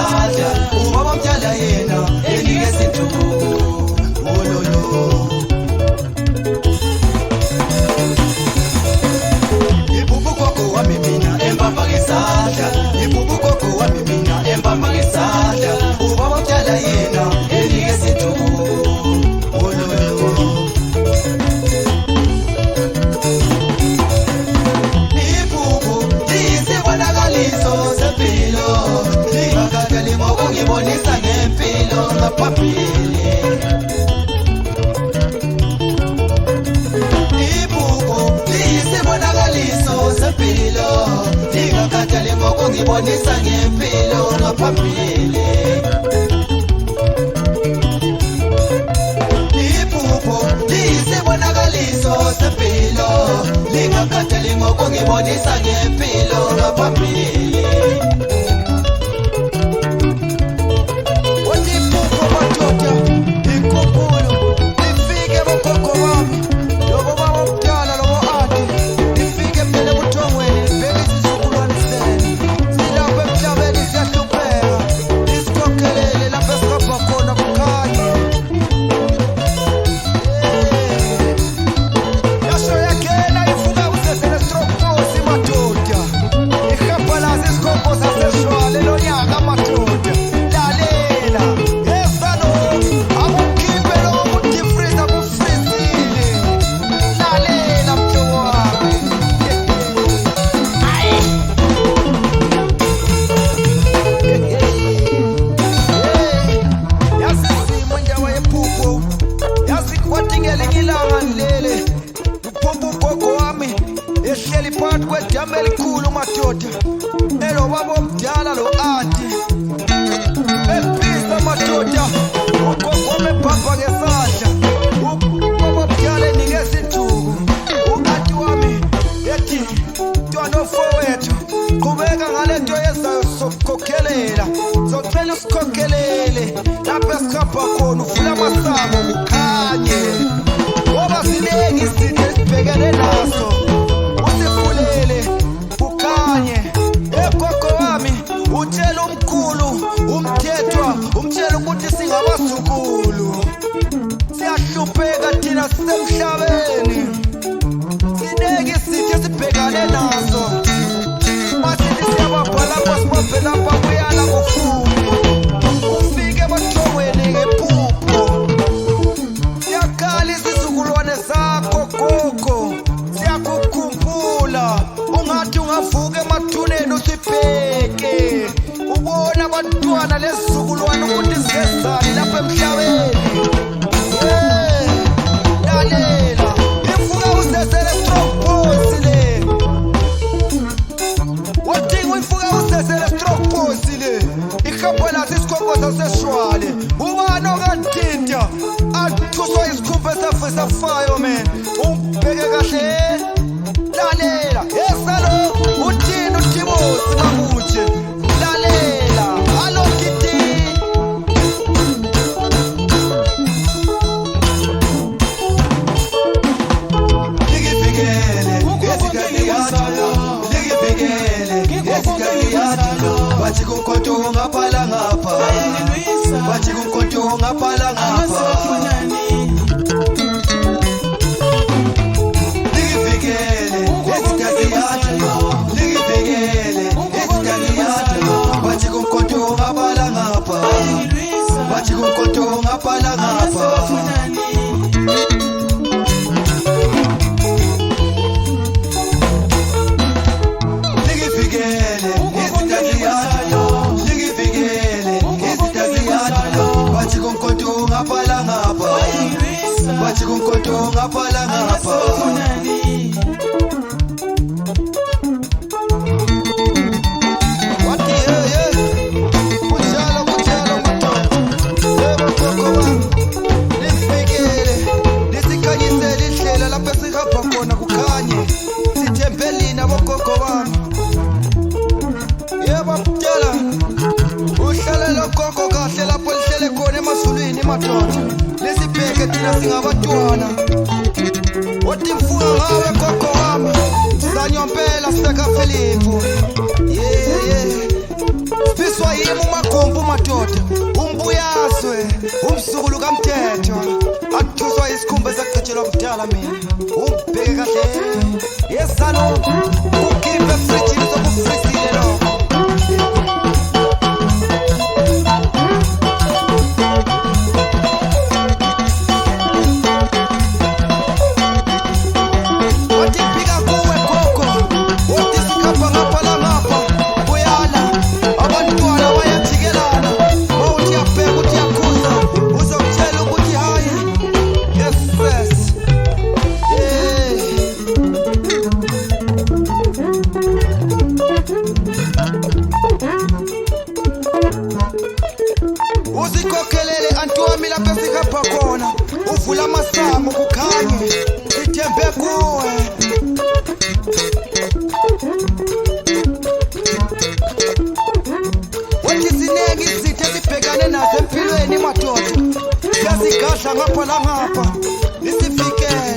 ngesandla ubaba omdala yena enikeza intuku ololo ibubu gogo wami mina embamba ngesandla ibubu gogo wami mina embamba ngesandla ubaba omdala yena enikeza intuku ololo ibubu liyisibonakaliso sempilo lingakhathali ngokungibonisa ngempilo ngaphambili ibubu liyisibonakaliso sempilo lingakhathali ngokungibonisa ngempilo ngaphambili ibubu liyisibonakaliso sempilo lingakhathali ngokungibonisa ngempilo ngaphambili singabantwana othi mfuka ngawe gogo wami sanyompela seka Philippo yeah Spiswa Ibrahimu Magumbu madoda umbuyazwe umsukulu kaMthetho athuswa isikhumba saqetshelwa kudala mina umbheke kahle yesalo ukhiphe fridge sokufrisile lokho uzikokelele antuwami lapho esikapha khona uvula amasango kukhanye sithembe kuwe wathi zinengi izitho esibhekane nazo empilweni madoda siyasigadla ngapha langapha nisifikele